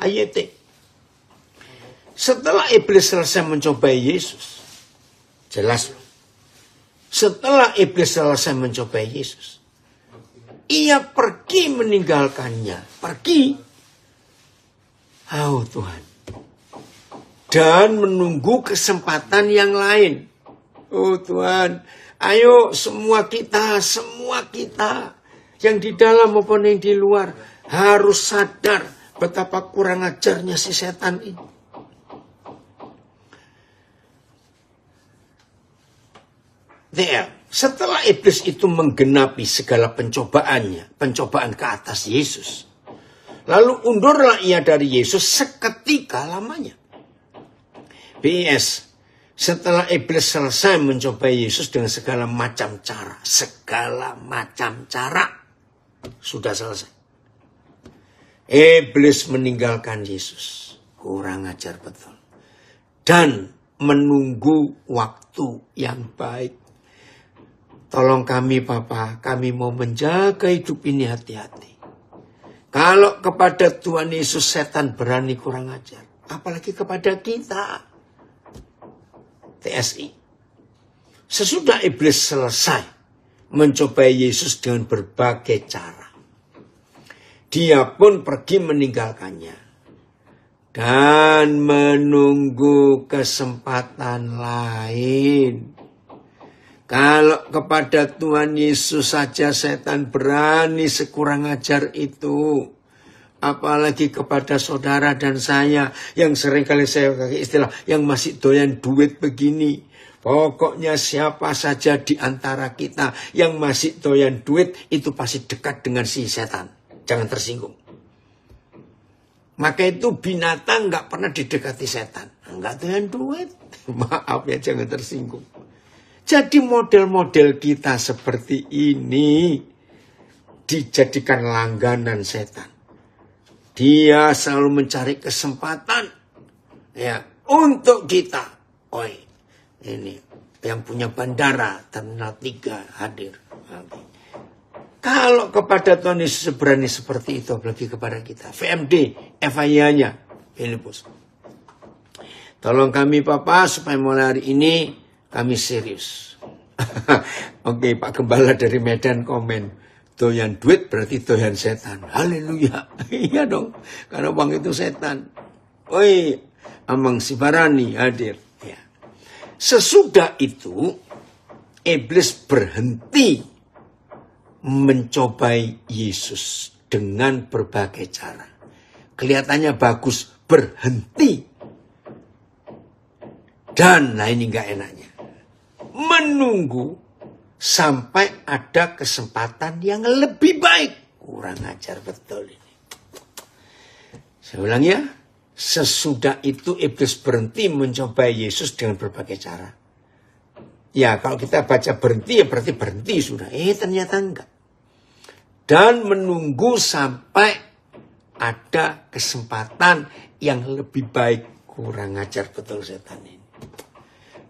Ayat. Setelah iblis selesai mencobai Yesus. Jelas. Setelah iblis selesai mencobai Yesus. Ia pergi meninggalkannya. Pergi. Tuhan. Dan menunggu kesempatan yang lain. Tuhan, ayo semua kita yang di dalam maupun yang di luar harus sadar betapa kurang ajarnya si setan ini. Setelah iblis itu menggenapi segala pencobaannya, pencobaan ke atas Yesus. Lalu undurlah ia dari Yesus seketika lamanya. PS, setelah iblis selesai mencobai Yesus dengan segala macam cara. Sudah selesai. Iblis meninggalkan Yesus. Kurang ajar betul. Dan menunggu waktu yang baik. Tolong kami Bapa, kami mau menjaga hidup ini hati-hati. Kalau kepada Tuhan Yesus setan berani kurang ajar. Apalagi kepada kita. TSI. Sesudah iblis selesai mencobai Yesus dengan berbagai cara. Dia pun pergi meninggalkannya. Dan menunggu kesempatan lain. Kalau kepada Tuhan Yesus saja setan berani sekurang ajar itu. Apalagi kepada saudara dan saya yang seringkali saya pakai istilah yang masih doyan duit begini. Pokoknya siapa saja di antara kita yang masih doyan duit itu pasti dekat dengan si setan. Jangan tersinggung. Maka itu binatang gak pernah didekati setan. Gak doyan duit. Maaf ya, jangan tersinggung. Jadi model-model kita seperti ini dijadikan langganan setan. Dia selalu mencari kesempatan ya untuk kita. Ini yang punya bandara, Terminal 3 hadir. Oke. Kalau kepada Tuhan Yesus berani seperti itu, apalagi kepada kita. VMD, FIA-nya, Filipus. Tolong kami Papa, supaya mulai hari ini kami serius. Oke, Pak Gembala dari Medan komen. Doyan duit berarti doyan setan. Haleluya. Iya dong, karena uang itu setan. Oi, Amang Sibarani hadir. Ya. Sesudah itu, iblis berhenti mencobai Yesus dengan berbagai cara. Kelihatannya bagus, berhenti. Dan nah ini gak enaknya. Menunggu sampai ada kesempatan yang lebih baik. Kurang ajar betul ini. Saya ulang ya. Sesudah itu iblis berhenti mencobai Yesus dengan berbagai cara. Ya kalau kita baca berhenti ya berarti berhenti sudah. Ternyata enggak. Dan menunggu sampai ada kesempatan yang lebih baik. Kurang ajar betul setan ini.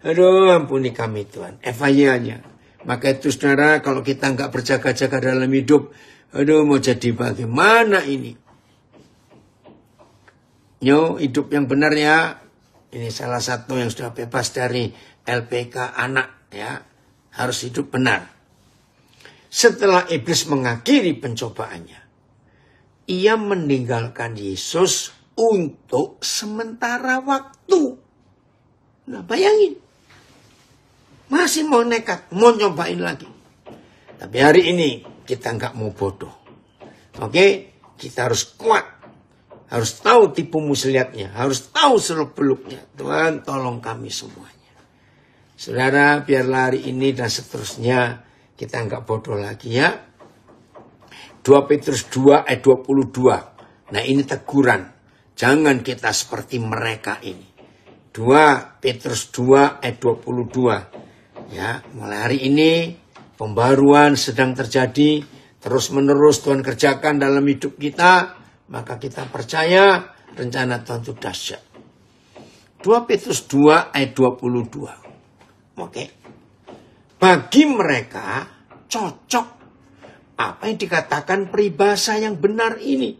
Aduh ampuni kami Tuhan. FIA-nya. Maka itu saudara kalau kita enggak berjaga-jaga dalam hidup. Aduh mau jadi bagaimana ini. Hidup yang benar ya. Ini salah satu yang sudah bebas dari LPK anak ya. Harus hidup benar. Setelah iblis mengakhiri pencobaannya, ia meninggalkan Yesus untuk sementara waktu. Nah bayangin, masih mau nekat, mau nyobain lagi. Tapi hari ini kita nggak mau bodoh. Oke, kita harus kuat. Harus tahu tipu muslihatnya. Harus tahu seluk-beluknya. Tuhan tolong kami semuanya. Saudara, biarlah hari ini dan seterusnya kita nggak bodoh lagi ya. 2 Petrus 2 ayat 22. Nah ini teguran. Jangan kita seperti mereka ini. 2 Petrus 2 ayat 22. Ya, mulai hari ini pembaruan sedang terjadi. Terus menerus Tuhan kerjakan dalam hidup kita. Maka kita percaya rencana Tuhan itu dahsyat. 2 Petrus 2 ayat 22. Oke. Bagi mereka cocok apa yang dikatakan peribahasa yang benar ini.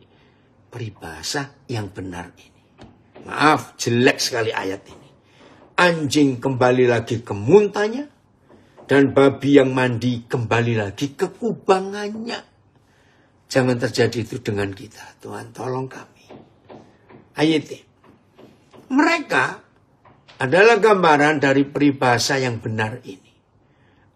Peribahasa yang benar ini. Maaf, jelek sekali ayat ini. Anjing kembali lagi ke muntahnya. Dan babi yang mandi kembali lagi ke kubangannya. Jangan terjadi itu dengan kita. Tuhan tolong kami. Ayat ini. Mereka adalah gambaran dari peribahasa yang benar ini.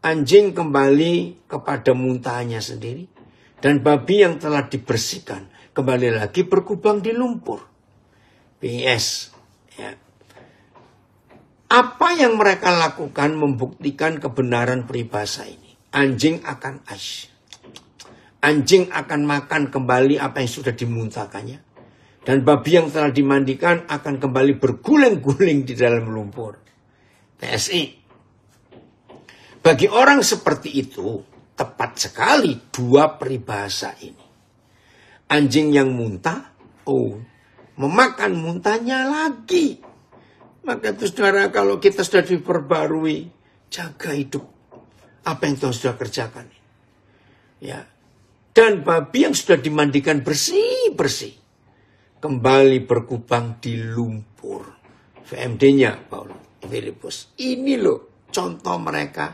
Anjing kembali kepada muntahnya sendiri. Dan babi yang telah dibersihkan kembali lagi berkubang di lumpur. PS. Ya. Apa yang mereka lakukan membuktikan kebenaran peribahasa ini. Anjing akan Anjing akan makan kembali apa yang sudah dimuntahkannya. Dan babi yang telah dimandikan akan kembali berguling-guling di dalam lumpur. PSI. Bagi orang seperti itu, tepat sekali dua peribahasa ini. Anjing yang muntah, memakan muntahnya lagi. Maka itu saudara, kalau kita sudah diperbarui, jaga hidup. Apa yang Tuhan sudah kerjakan. Ya. Dan babi yang sudah dimandikan bersih-bersih. Kembali berkubang di lumpur. VMD-nya, Paulus, Filipus. Ini loh contoh mereka.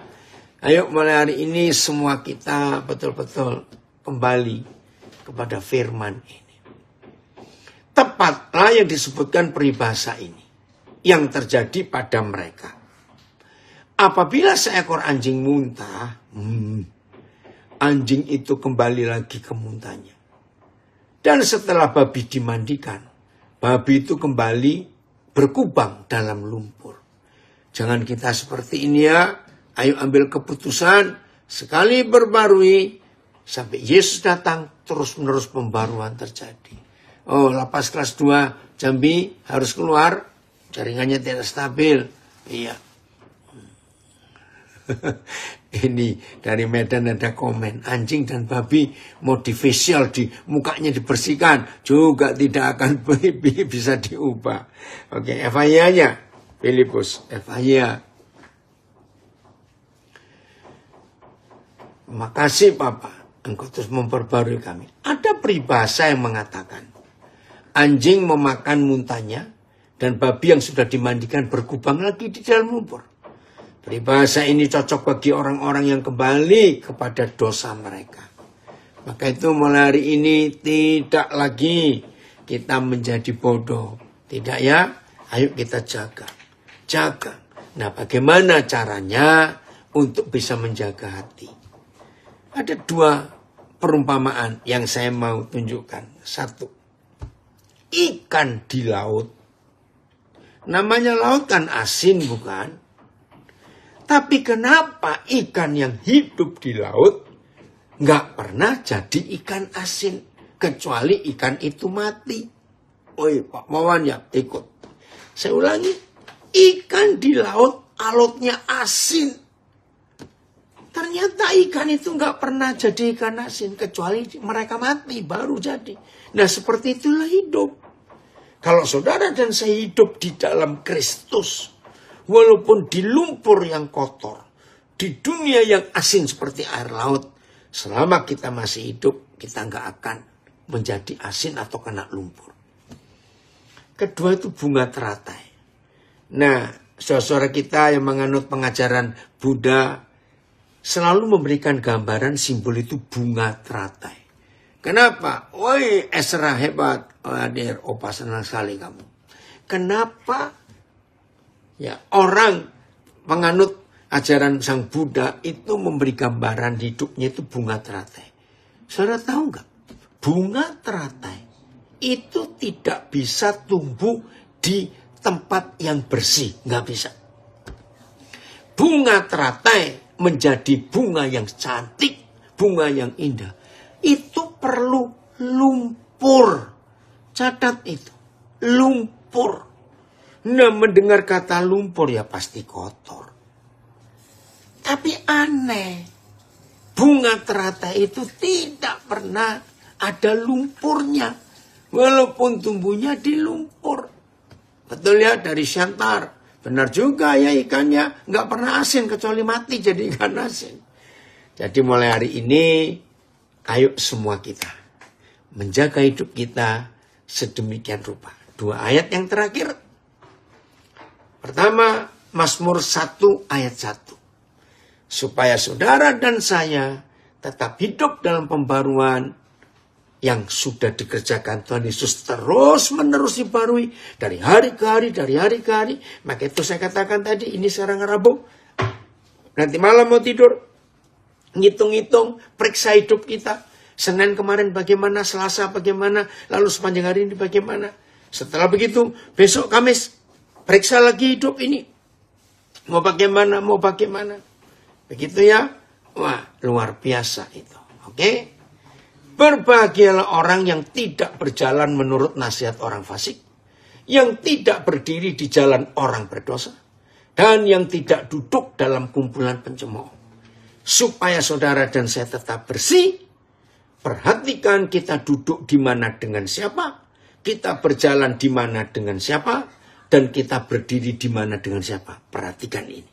Ayo mulai hari ini semua kita betul-betul kembali kepada firman ini. Tepatlah yang disebutkan peribahasa ini. Yang terjadi pada mereka. Apabila seekor anjing muntah, anjing itu kembali lagi ke muntahnya. Dan setelah babi dimandikan, babi itu kembali berkubang dalam lumpur. Jangan kita seperti ini ya. Ayo ambil keputusan, sekali berbarui, sampai Yesus datang, terus-menerus pembaruan terjadi. Lapas kelas 2 Jambi harus keluar, jaringannya tidak stabil. Iya. Ini dari Medan ada komen, anjing dan babi mau di facial, di mukanya dibersihkan, juga tidak akan bisa diubah. Oke, FIA-nya, Filipus, FIA. Makasih Papa, Engkau terus memperbarui kami. Ada peribahasa yang mengatakan, anjing memakan muntahnya, dan babi yang sudah dimandikan berkubang lagi di dalam lumpur. Peribahasa ini cocok bagi orang-orang yang kembali kepada dosa mereka. Maka itu mulai hari ini tidak lagi kita menjadi bodoh. Tidak ya? Ayo kita jaga. Jaga. Nah, bagaimana caranya untuk bisa menjaga hati? Ada dua perumpamaan yang saya mau tunjukkan. Satu, ikan di laut. Namanya laut kan asin bukan? Tapi kenapa ikan yang hidup di laut nggak pernah jadi ikan asin? Kecuali ikan itu mati. Oi Pak Mawan ya ikut. Saya ulangi. Ikan di laut alotnya asin. Ternyata ikan itu nggak pernah jadi ikan asin. Kecuali mereka mati baru jadi. Nah seperti itulah hidup. Kalau saudara dan saya hidup di dalam Kristus. Walaupun di lumpur yang kotor. Di dunia yang asin seperti air laut. Selama kita masih hidup. Kita nggak akan menjadi asin atau kena lumpur. Kedua itu bunga teratai. Nah, saudara kita yang menganut pengajaran Buddha selalu memberikan gambaran simbol itu bunga teratai. Kenapa? Woi, Esra hebat. Hadir, Opa senang sekali kamu. Kenapa? Ya, orang menganut ajaran Sang Buddha itu memberi gambaran hidupnya itu bunga teratai. Saudara tahu nggak? Bunga teratai itu tidak bisa tumbuh di tempat yang bersih. Nggak bisa. Bunga teratai menjadi bunga yang cantik, bunga yang indah. Itu perlu lumpur. Catat itu. Lumpur. Nah, mendengar kata lumpur ya pasti kotor. Tapi aneh. Bunga teratai itu tidak pernah ada lumpurnya. Walaupun tumbuhnya di lumpur. Betul ya dari Shantar. Benar juga ya ikannya. Nggak pernah asin kecuali mati jadi ikan asin. Jadi mulai hari ini. Ayo semua kita. Menjaga hidup kita sedemikian rupa. Dua ayat yang terakhir. Pertama Mazmur 1 ayat 1. Supaya saudara dan saya tetap hidup dalam pembaruan yang sudah dikerjakan Tuhan Yesus terus menerus dibarui dari hari ke hari, dari hari ke hari. Maka itu saya katakan tadi, ini sekarang Rabu. Nanti malam mau tidur, ngitung-ngitung, periksa hidup kita. Senin kemarin bagaimana, Selasa bagaimana, lalu sepanjang hari ini bagaimana. Setelah begitu, besok Kamis, periksa lagi hidup ini. Mau bagaimana, mau bagaimana. Begitu ya. Wah, luar biasa itu. Oke. Berbahagialah orang yang tidak berjalan menurut nasihat orang fasik. Yang tidak berdiri di jalan orang berdosa. Dan yang tidak duduk dalam kumpulan pencemooh. Supaya saudara dan saya tetap bersih. Perhatikan kita duduk di mana dengan siapa. Kita berjalan di mana dengan siapa. Dan kita berdiri di mana dengan siapa. Perhatikan ini.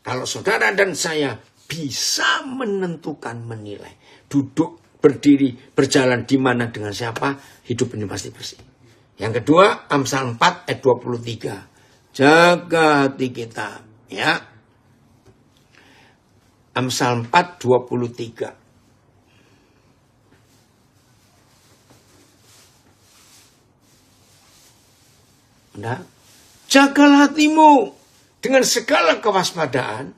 Kalau saudara dan saya bisa menentukan, menilai, duduk, berdiri, berjalan di mana dengan siapa, hidup ini pasti bersih. Yang kedua, Amsal 4 ayat 23. Jaga hati kita, ya. Amsal 4 23. Nah, jagalah hatimu dengan segala kewaspadaan,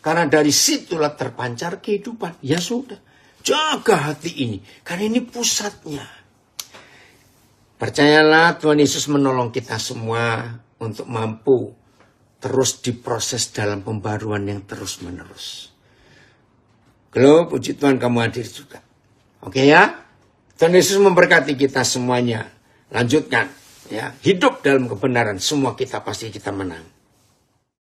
karena dari situlah terpancar kehidupan. Ya sudah, jaga hati ini, karena ini pusatnya. Percayalah Tuhan Yesus menolong kita semua untuk mampu terus diproses dalam pembaruan yang terus menerus. Kalau puji Tuhan kamu hadir juga. Oke ya, Tuhan Yesus memberkati kita semuanya. Lanjutkan ya, hidup dalam kebenaran, semua kita pasti kita menang.